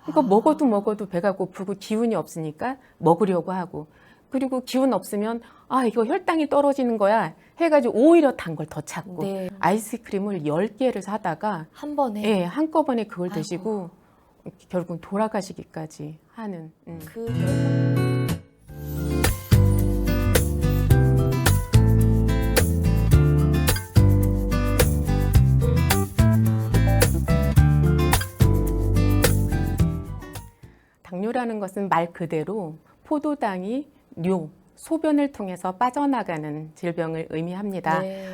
그러니까 먹어도 배가 고프고 기운이 없으니까 먹으려고 하고, 그리고 기운 없으면 아 이거 혈당이 떨어지는 거야 해가지고 오히려 단 걸 더 찾고, 네. 아이스크림을 10개를 사다가 한 번에 예, 한꺼번에 그걸 아이고. 드시고 결국 돌아가시기까지 하는. 그 열- 당뇨라는 것은 말 그대로 포도당이 뇨, 소변을 통해서 빠져나가는 질병을 의미합니다. 네.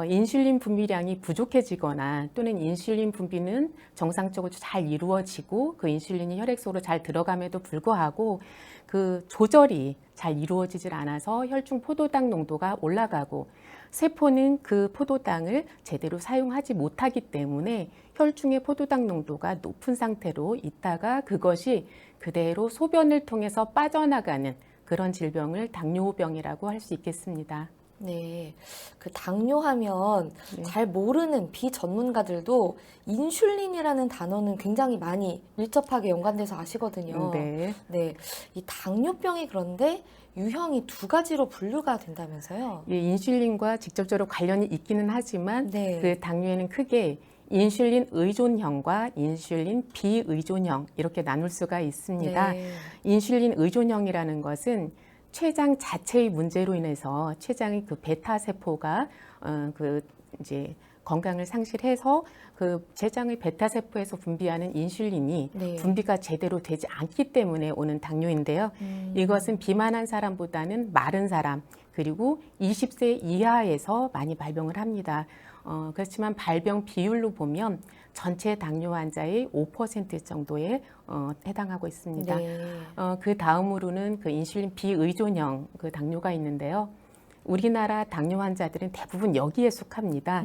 인슐린 분비량이 부족해지거나 또는 인슐린 분비는 정상적으로 잘 이루어지고 그 인슐린이 혈액 속으로 잘 들어감에도 불구하고 그 조절이 잘 이루어지질 않아서 혈중 포도당 농도가 올라가고, 세포는 그 포도당을 제대로 사용하지 못하기 때문에 혈중의 포도당 농도가 높은 상태로 있다가 그것이 그대로 소변을 통해서 빠져나가는 그런 질병을 당뇨병이라고 할 수 있겠습니다. 네. 그 당뇨하면 네. 잘 모르는 비전문가들도 인슐린이라는 단어는 굉장히 많이 밀접하게 연관돼서 아시거든요. 네. 네. 이 당뇨병이 그런데 유형이 두 가지로 분류가 된다면서요? 이 인슐린과 직접적으로 관련이 있기는 하지만 네. 그 당뇨에는 크게 인슐린 의존형과 인슐린 비의존형 이렇게 나눌 수가 있습니다. 네. 인슐린 의존형이라는 것은 췌장 자체의 문제로 인해서 췌장의 그 베타 세포가 그 이제 건강을 상실해서 그 췌장의 베타 세포에서 분비하는 인슐린이 네. 분비가 제대로 되지 않기 때문에 오는 당뇨인데요. 이것은 비만한 사람보다는 마른 사람 그리고 20세 이하에서 많이 발병을 합니다. 그렇지만 발병 비율로 보면 전체 당뇨 환자의 5% 정도에 해당하고 있습니다. 네. 그 다음으로는 그 인슐린 비의존형 그 당뇨가 있는데요. 우리나라 당뇨 환자들은 대부분 여기에 속합니다.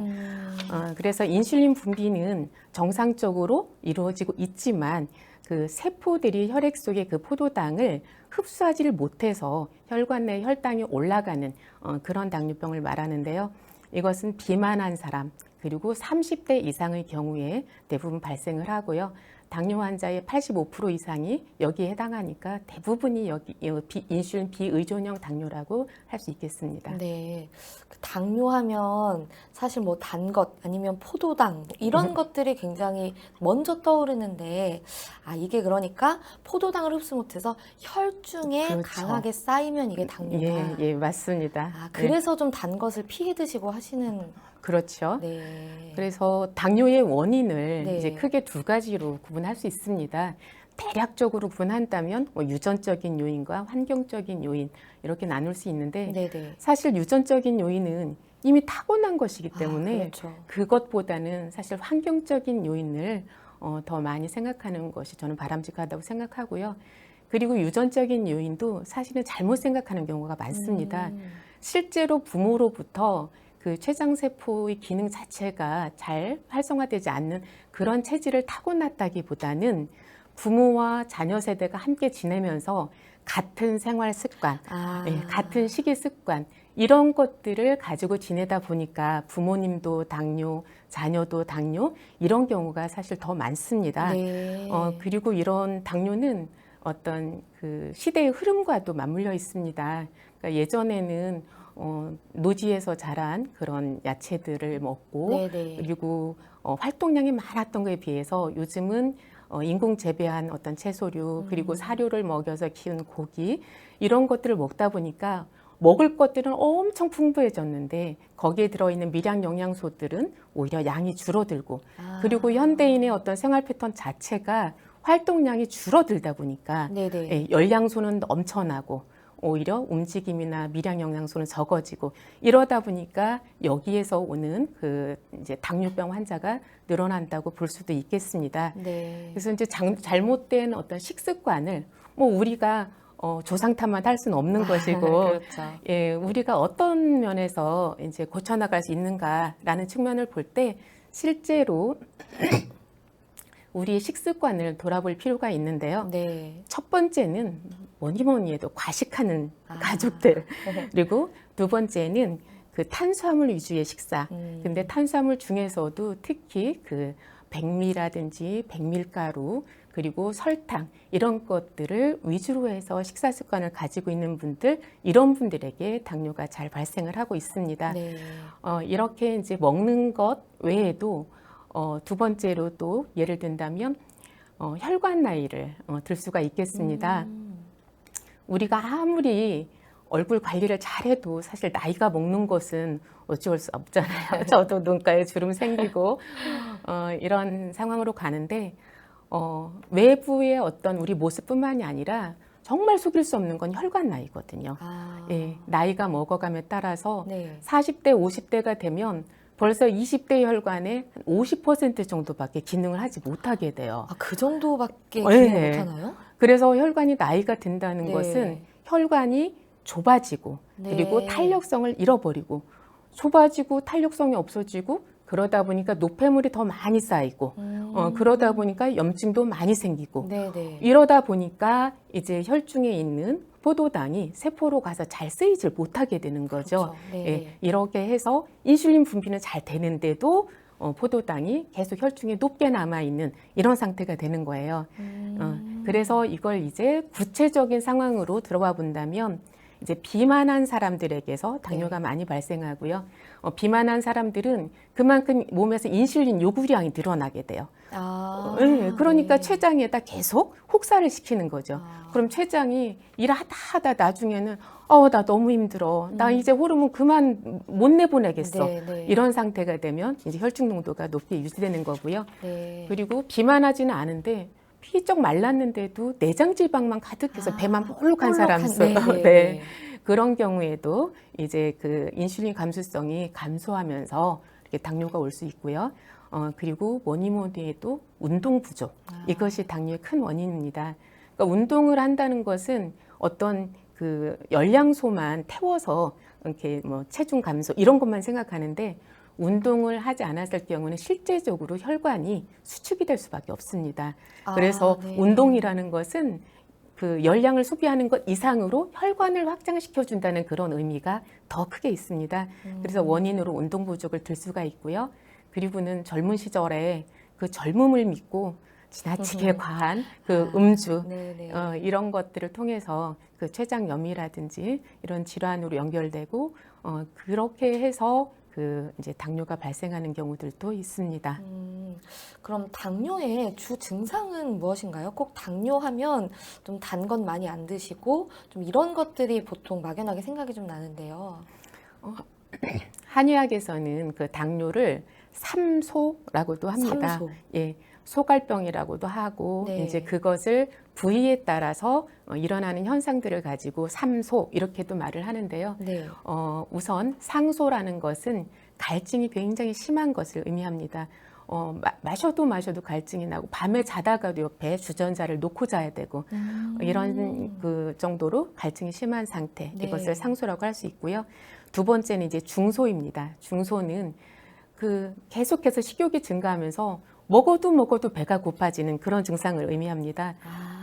그래서 인슐린 분비는 정상적으로 이루어지고 있지만 그 세포들이 혈액 속에 그 포도당을 흡수하지를 못해서 혈관 내 혈당이 올라가는 그런 당뇨병을 말하는데요. 이것은 비만한 사람 그리고 30대 이상의 경우에 대부분 발생을 하고요. 당뇨 환자의 85% 이상이 여기에 해당하니까 대부분이 여기 인슐린 비의존형 당뇨라고 할 수 있겠습니다. 네. 그 당뇨하면 사실 뭐 단 것 아니면 포도당 뭐 이런 것들이 굉장히 먼저 떠오르는데 이게 그러니까 포도당을 흡수 못해서 혈중에 그렇죠. 강하게 쌓이면 이게 당뇨다. 예, 맞습니다. 그래서 좀 단 것을 피해 드시고 하시는 그렇죠. 네. 그래서 당뇨의 원인을 네. 이제 크게 두 가지로 구분할 수 있습니다. 대략적으로 구분한다면 뭐 유전적인 요인과 환경적인 요인 이렇게 나눌 수 있는데 네네. 사실 유전적인 요인은 이미 타고난 것이기 때문에 그렇죠. 그것보다는 사실 환경적인 요인을 더 많이 생각하는 것이 저는 바람직하다고 생각하고요. 그리고 유전적인 요인도 사실은 잘못 생각하는 경우가 많습니다. 실제로 부모로부터 그 췌장세포의 기능 자체가 잘 활성화되지 않는 그런 체질을 타고났다기보다는 부모와 자녀 세대가 함께 지내면서 같은 생활 습관, 같은 식이 습관 이런 것들을 가지고 지내다 보니까 부모님도 당뇨, 자녀도 당뇨 이런 경우가 사실 더 많습니다. 네. 그리고 이런 당뇨는 어떤 그 시대의 흐름과도 맞물려 있습니다. 그러니까 예전에는 노지에서 자란 그런 야채들을 먹고 네네. 그리고 활동량이 많았던 것에 비해서 요즘은 인공 재배한 어떤 채소류 그리고 사료를 먹여서 키운 고기 이런 것들을 먹다 보니까 먹을 것들은 엄청 풍부해졌는데 거기에 들어있는 미량 영양소들은 오히려 양이 줄어들고 그리고 현대인의 어떤 생활 패턴 자체가 활동량이 줄어들다 보니까 네네. 열량소는 넘쳐나고 오히려 움직임이나 미량 영양소는 적어지고 이러다 보니까 여기에서 오는 그 이제 당뇨병 환자가 늘어난다고 볼 수도 있겠습니다. 네. 그래서 이제 잘못된 어떤 식습관을 뭐 우리가 조상 탓만 할 수는 없는 것이고 그렇죠. 예, 우리가 어떤 면에서 이제 고쳐나갈 수 있는가라는 측면을 볼 때 실제로 우리의 식습관을 돌아볼 필요가 있는데요. 네. 첫 번째는 뭐니 해도 과식하는 가족들. 그리고 두 번째는 그 탄수화물 위주의 식사. 근데 탄수화물 중에서도 특히 그 백미라든지 백밀가루 그리고 설탕 이런 것들을 위주로 해서 식사 습관을 가지고 있는 분들, 이런 분들에게 당뇨가 잘 발생을 하고 있습니다. 네. 이렇게 이제 먹는 것 외에도 두 번째로 또 예를 든다면 혈관 나이를 들 수가 있겠습니다. 우리가 아무리 얼굴 관리를 잘해도 사실 나이가 먹는 것은 어쩔 수 없잖아요. 저도 눈가에 주름 생기고 이런 상황으로 가는데 외부의 어떤 우리 모습뿐만이 아니라 정말 속일 수 없는 건 혈관 나이거든요. 예, 나이가 먹어감에 따라서 네. 40대, 50대가 되면 벌써 20대 혈관의 50% 정도밖에 기능을 하지 못하게 돼요. 그 정도밖에 네. 기능 못하나요? 그래서 혈관이 나이가 든다는 네. 것은 혈관이 좁아지고 네. 그리고 탄력성을 잃어버리고 좁아지고 탄력성이 없어지고 그러다 보니까 노폐물이 더 많이 쌓이고 그러다 보니까 염증도 많이 생기고 네네. 이러다 보니까 이제 혈중에 있는 포도당이 세포로 가서 잘 쓰이질 못하게 되는 거죠. 그렇죠. 네. 예, 이렇게 해서 인슐린 분비는 잘 되는데도 포도당이 계속 혈중에 높게 남아 있는 이런 상태가 되는 거예요. 그래서 이걸 이제 구체적인 상황으로 들어와 본다면 이제 비만한 사람들에게서 당뇨가 네. 많이 발생하고요. 비만한 사람들은 그만큼 몸에서 인슐린 요구량이 늘어나게 돼요. 네, 그러니까 네. 췌장에다 계속 혹사를 시키는 거죠. 그럼 췌장이 일하다 나중에는 나 너무 힘들어. 나 이제 호르몬 그만 못 내보내겠어. 네, 네. 이런 상태가 되면 이제 혈중 농도가 높게 유지되는 거고요. 네. 그리고 비만하지는 않은데 피쩍 말랐는데도 내장 지방만 가득해서 배만 볼록한 사람 있어요. 네, 네, 네. 그런 경우에도 이제 그 인슐린 감수성이 감소하면서 이렇게 당뇨가 올 수 있고요. 그리고 뭐니 해도 운동 부족. 이것이 당뇨의 큰 원인입니다. 그러니까 운동을 한다는 것은 어떤 그 열량소만 태워서 이렇게 뭐 체중 감소 이런 것만 생각하는데 운동을 하지 않았을 경우는 실제적으로 혈관이 수축이 될 수밖에 없습니다. 그래서 네. 운동이라는 것은 그 열량을 소비하는 것 이상으로 혈관을 확장시켜 준다는 그런 의미가 더 크게 있습니다. 그래서 원인으로 운동 부족을 들 수가 있고요. 그리고는 젊은 시절에 그 젊음을 믿고 지나치게 과한 그 음주 이런 것들을 통해서 그 췌장염이라든지 이런 질환으로 연결되고 그렇게 해서 그 이제 당뇨가 발생하는 경우들도 있습니다. 그럼 당뇨의 주 증상은 무엇인가요? 꼭 당뇨하면 좀 단 건 많이 안 드시고 좀 이런 것들이 보통 막연하게 생각이 좀 나는데요. 한의학에서는 그 당뇨를 삼소라고도 합니다. 삼소. 예, 소갈병이라고도 하고 네. 이제 그것을 부위에 따라서 일어나는 현상들을 가지고 삼소 이렇게도 말을 하는데요. 네. 우선 상소라는 것은 갈증이 굉장히 심한 것을 의미합니다. 마셔도 갈증이 나고 밤에 자다가도 옆에 주전자를 놓고 자야 되고 이런 그 정도로 갈증이 심한 상태 네. 이것을 상소라고 할 수 있고요. 두 번째는 이제 중소입니다. 중소는 그 계속해서 식욕이 증가하면서 먹어도 배가 고파지는 그런 증상을 의미합니다.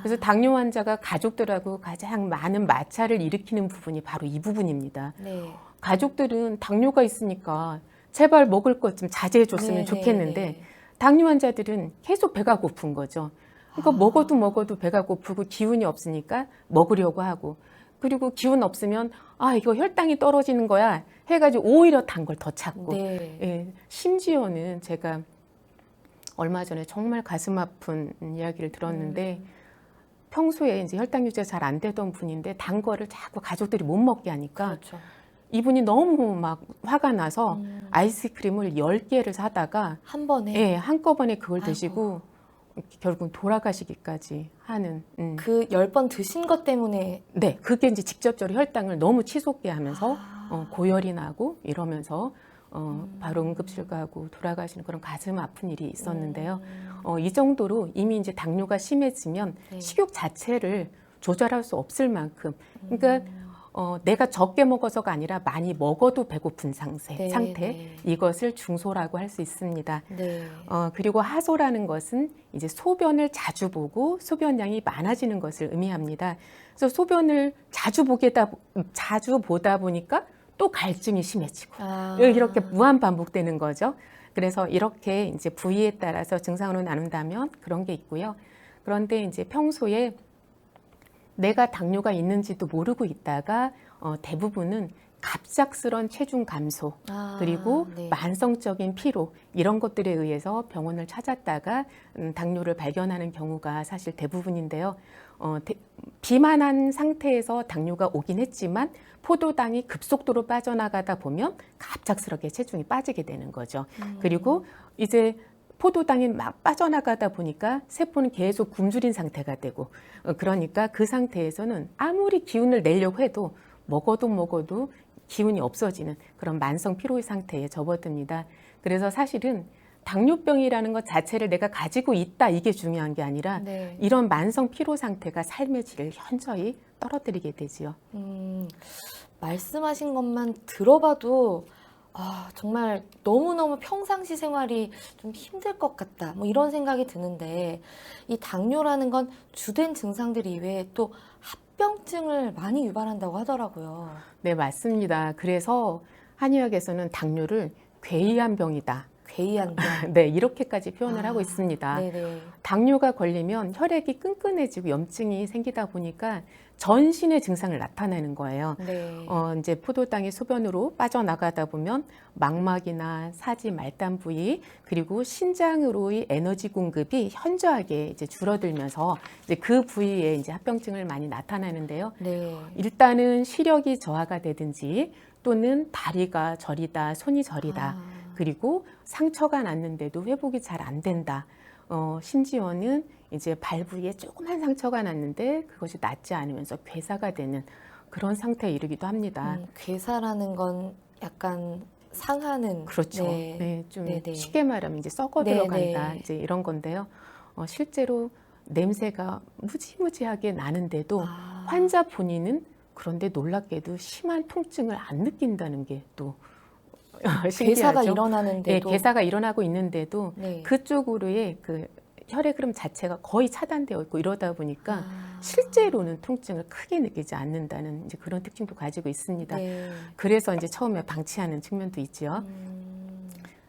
그래서 당뇨 환자가 가족들하고 가장 많은 마찰을 일으키는 부분이 바로 이 부분입니다. 네. 가족들은 당뇨가 있으니까 제발 먹을 것 좀 자제해 줬으면 좋겠는데 당뇨 환자들은 계속 배가 고픈 거죠. 그러니까 먹어도 배가 고프고 기운이 없으니까 먹으려고 하고 그리고 기운 없으면 이거 혈당이 떨어지는 거야 해가지고 오히려 단 걸 더 찾고 예, 심지어는 제가 얼마 전에 정말 가슴 아픈 이야기를 들었는데 평소에 이제 혈당 유지가 잘 안 되던 분인데 단 거를 자꾸 가족들이 못 먹게 하니까 그렇죠. 이분이 너무 막 화가 나서 아이스크림을 10개를 사다가 한 번에 예, 한꺼번에 그걸 아이고. 드시고 결국 돌아가시기까지 하는 그 10번 드신 것 때문에 네, 그게 이제 직접적으로 혈당을 너무 치솟게 하면서 고열이 나고 이러면서 바로 응급실 가고 돌아가시는 그런 가슴 아픈 일이 있었는데요. 이 정도로 이미 이제 당뇨가 심해지면 식욕 자체를 조절할 수 없을 만큼 그러니까 내가 적게 먹어서가 아니라 많이 먹어도 배고픈 상태 이것을 중소라고 할 수 있습니다. 네. 그리고 하소라는 것은 이제 소변을 자주 보고 소변량이 많아지는 것을 의미합니다. 그래서 소변을 자주 보다 보니까 또 갈증이 심해지고 이렇게 무한 반복되는 거죠. 그래서 이렇게 이제 부위에 따라서 증상으로 나눈다면 그런 게 있고요. 그런데 이제 평소에 내가 당뇨가 있는지도 모르고 있다가 대부분은 갑작스런 체중 감소 그리고 네. 만성적인 피로 이런 것들에 의해서 병원을 찾았다가 당뇨를 발견하는 경우가 사실 대부분인데요. 비만한 상태에서 당뇨가 오긴 했지만 포도당이 급속도로 빠져나가다 보면 갑작스럽게 체중이 빠지게 되는 거죠. 그리고 이제 포도당이 막 빠져나가다 보니까 세포는 계속 굶주린 상태가 되고 그러니까 그 상태에서는 아무리 기운을 내려고 해도 먹어도 기운이 없어지는 그런 만성 피로의 상태에 접어듭니다. 그래서 사실은 당뇨병이라는 것 자체를 내가 가지고 있다 이게 중요한 게 아니라 네. 이런 만성 피로 상태가 삶의 질을 현저히 떨어뜨리게 되지요. 말씀하신 것만 들어봐도 정말 너무너무 평상시 생활이 좀 힘들 것 같다. 뭐 이런 생각이 드는데 이 당뇨라는 건 주된 증상들 이외에 또 합병증을 많이 유발한다고 하더라고요. 네, 맞습니다. 그래서 한의학에서는 당뇨를 괴이한 병이다. 괴이한 병. 네, 이렇게까지 표현을 하고 있습니다. 네네. 당뇨가 걸리면 혈액이 끈끈해지고 염증이 생기다 보니까 전신의 증상을 나타내는 거예요. 네. 이제 포도당이 소변으로 빠져나가다 보면 망막이나 사지, 말단 부위 그리고 신장으로의 에너지 공급이 현저하게 이제 줄어들면서 이제 그 부위에 이제 합병증을 많이 나타나는데요. 네. 일단은 시력이 저하가 되든지 또는 다리가 저리다, 손이 저리다. 그리고 상처가 났는데도 회복이 잘 안 된다. 심지어는 이제 발 부위에 조그만 상처가 났는데 그것이 낫지 않으면서 괴사가 되는 그런 상태에 이르기도 합니다. 괴사라는 건 약간 상하는. 그렇죠. 네. 네, 좀 네네. 쉽게 말하면 이제 썩어 네네. 들어간다. 이제 이런 건데요. 실제로 냄새가 무지무지하게 나는데도 환자 본인은 그런데 놀랍게도 심한 통증을 안 느낀다는 게 또 신기하죠. 괴사가 일어나는데도. 네, 괴사가 일어나고 있는데도 네. 그쪽으로의 그 혈액 흐름 자체가 거의 차단되어 있고 이러다 보니까 실제로는 통증을 크게 느끼지 않는다는 이제 그런 특징도 가지고 있습니다. 네. 그래서 이제 처음에 방치하는 측면도 있죠.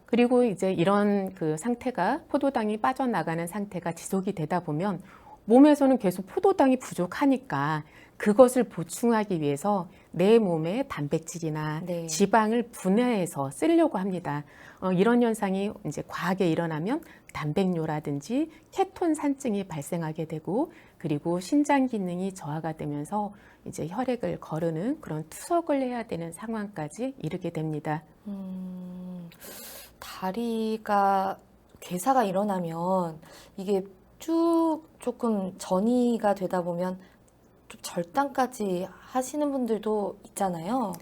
그리고 이제 이런 그 상태가 포도당이 빠져나가는 상태가 지속이 되다 보면 몸에서는 계속 포도당이 부족하니까 그것을 보충하기 위해서 내 몸에 단백질이나 네. 지방을 분해해서 쓰려고 합니다. 이런 현상이 이제 과하게 일어나면 단백뇨라든지 케톤 산증이 발생하게 되고 그리고 신장 기능이 저하가 되면서 이제 혈액을 거르는 그런 투석을 해야 되는 상황까지 이르게 됩니다. 다리가 괴사가 일어나면 이게 쭉 조금 전이가 되다 보면 좀 절단까지 하시는 분들도 있잖아요.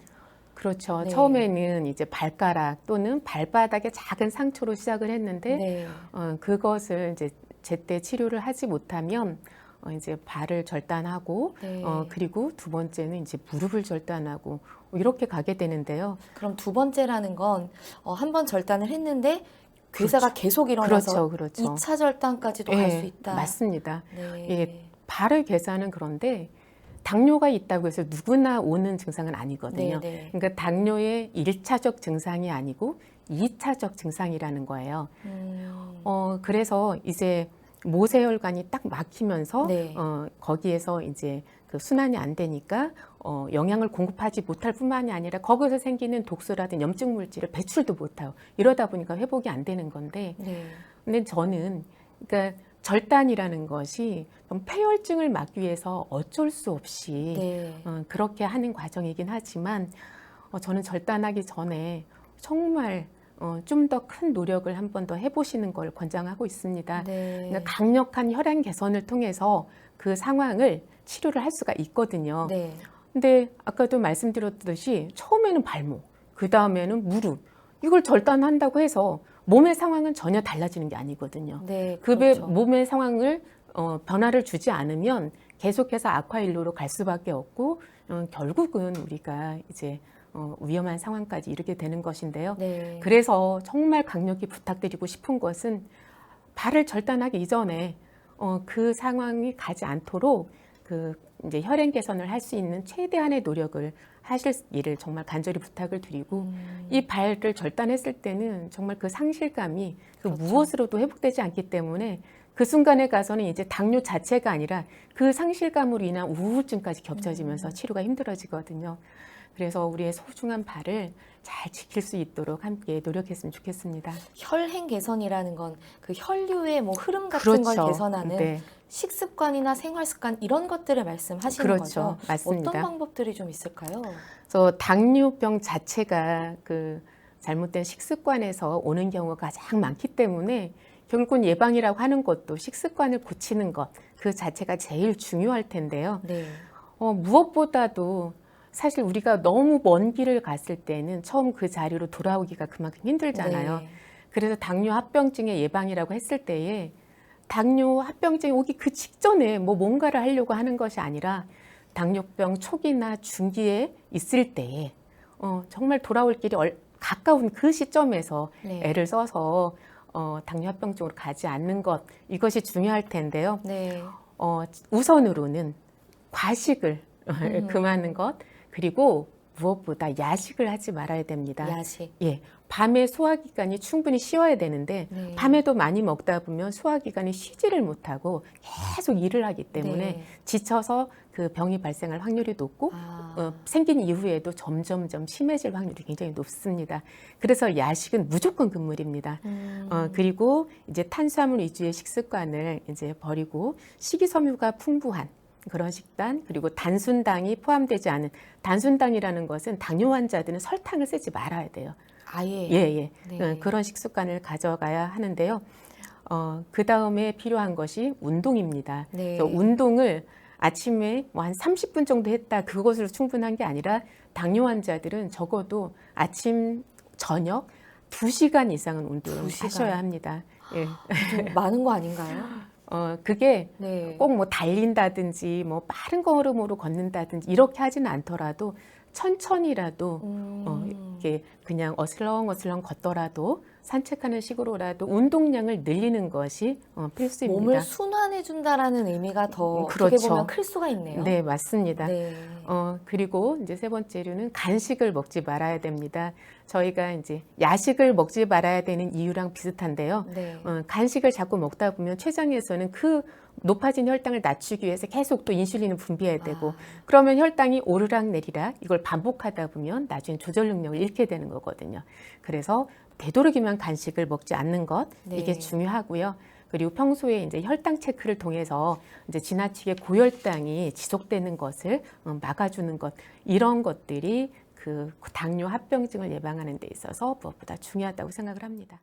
그렇죠. 네. 처음에는 이제 발가락 또는 발바닥에 작은 상처로 시작을 했는데 네. 그것을 이제 제때 치료를 하지 못하면 이제 발을 절단하고 네. 그리고 두 번째는 이제 무릎을 절단하고 이렇게 가게 되는데요. 그럼 두 번째라는 건 한 번 절단을 했는데 괴사가 그렇죠. 계속 일어나서 그렇죠. 2차 절단까지도 갈 수 있다. 맞습니다. 네. 예, 발의 괴사는 그런데 당뇨가 있다고 해서 누구나 오는 증상은 아니거든요. 네. 그러니까 당뇨의 1차적 증상이 아니고 2차적 증상이라는 거예요. 그래서 이제 모세혈관이 딱 막히면서 네. 거기에서 이제 그 순환이 안 되니까 영양을 공급하지 못할 뿐만이 아니라 거기서 생기는 독소라든 염증 물질을 배출도 못하고 이러다 보니까 회복이 안 되는 건데 네. 근데 저는 그러니까 절단이라는 것이 좀 폐혈증을 막기 위해서 어쩔 수 없이 네. 그렇게 하는 과정이긴 하지만 저는 절단하기 전에 정말 좀 더 큰 노력을 한 번 더 해보시는 걸 권장하고 있습니다. 네. 그러니까 강력한 혈행 개선을 통해서 그 상황을 치료를 할 수가 있거든요. 네. 근데 아까도 말씀드렸듯이 처음에는 발목, 그 다음에는 무릎 이걸 절단한다고 해서 몸의 상황은 전혀 달라지는 게 아니거든요. 네. 그 그렇죠. 몸의 상황을 변화를 주지 않으면 계속해서 악화일로로 갈 수밖에 없고 결국은 우리가 이제 위험한 상황까지 이르게 되는 것인데요. 네. 그래서 정말 강력히 부탁드리고 싶은 것은 발을 절단하기 이전에 그 상황이 가지 않도록 그 이제 혈행 개선을 할 수 있는 최대한의 노력을 하실 일을 정말 간절히 부탁을 드리고 이 발을 절단했을 때는 정말 그 상실감이 그 그렇죠. 무엇으로도 회복되지 않기 때문에 그 순간에 가서는 이제 당뇨 자체가 아니라 그 상실감으로 인한 우울증까지 겹쳐지면서 치료가 힘들어지거든요. 그래서 우리의 소중한 발을 잘 지킬 수 있도록 함께 노력했으면 좋겠습니다. 혈행 개선이라는 건 그 혈류의 뭐 흐름 같은 걸 개선하는 네, 식습관이나 생활 습관 이런 것들을 말씀하시는 그렇죠. 거죠. 맞습니다. 어떤 방법들이 좀 있을까요? 그래서 당뇨병 자체가 그 잘못된 식습관에서 오는 경우가 가장 많기 때문에 결국은 예방이라고 하는 것도 식습관을 고치는 것 그 자체가 제일 중요할 텐데요. 네. 무엇보다도 사실 우리가 너무 먼 길을 갔을 때는 처음 그 자리로 돌아오기가 그만큼 힘들잖아요. 네. 그래서 당뇨 합병증의 예방이라고 했을 때에 당뇨 합병증이 오기 그 직전에 뭐 뭔가를 하려고 하는 것이 아니라 당뇨병 초기나 중기에 있을 때에 정말 돌아올 길이 가까운 그 시점에서 네. 애를 써서 당뇨 합병증으로 가지 않는 것 이것이 중요할 텐데요. 네. 우선으로는 과식을 금하는 것 그리고 무엇보다 야식을 하지 말아야 됩니다. 야식. 예, 밤에 소화기관이 충분히 쉬어야 되는데 네. 밤에도 많이 먹다 보면 소화기관이 쉬지를 못하고 계속 일을 하기 때문에 네. 지쳐서 그 병이 발생할 확률이 높고 아. 생긴 이후에도 점점점 심해질 확률이 굉장히 높습니다. 그래서 야식은 무조건 금물입니다. 그리고 이제 탄수화물 위주의 식습관을 이제 버리고 식이섬유가 풍부한 그런 식단 그리고 단순당이 포함되지 않은 단순당이라는 것은 당뇨 환자들은 설탕을 쓰지 말아야 돼요. 아예. 예. 네. 그런 식습관을 가져가야 하는데요. 그 다음에 필요한 것이 운동입니다. 네. 그래서 운동을 아침에 뭐 한 30분 정도 했다 그것으로 충분한 게 아니라 당뇨 환자들은 적어도 아침, 저녁 2시간 이상은 운동을 2시간. 하셔야 합니다. 예. 좀 많은 거 아닌가요? 그게 네. 꼭 뭐 달린다든지 뭐 빠른 걸음으로 걷는다든지 이렇게 하지는 않더라도 천천히라도 이렇게 그냥 어슬렁어슬렁 걷더라도 산책하는 식으로라도 운동량을 늘리는 것이 필수입니다. 몸을 순환해 준다라는 의미가 더 어떻게 그렇죠. 보면 클 수가 있네요. 네, 맞습니다. 네. 그리고 이제 세 번째로는 간식을 먹지 말아야 됩니다. 저희가 이제 야식을 먹지 말아야 되는 이유랑 비슷한데요. 네. 간식을 자꾸 먹다 보면 췌장에서는 그 높아진 혈당을 낮추기 위해서 계속 또 인슐린을 분비해야 되고 그러면 혈당이 오르락 내리락 이걸 반복하다 보면 나중에 조절 능력을 잃게 되는 거거든요. 그래서 되도록이면 간식을 먹지 않는 것 네. 이게 중요하고요. 그리고 평소에 이제 혈당 체크를 통해서 이제 지나치게 고혈당이 지속되는 것을 막아주는 것 이런 것들이 그 당뇨 합병증을 예방하는 데 있어서 무엇보다 중요하다고 생각을 합니다.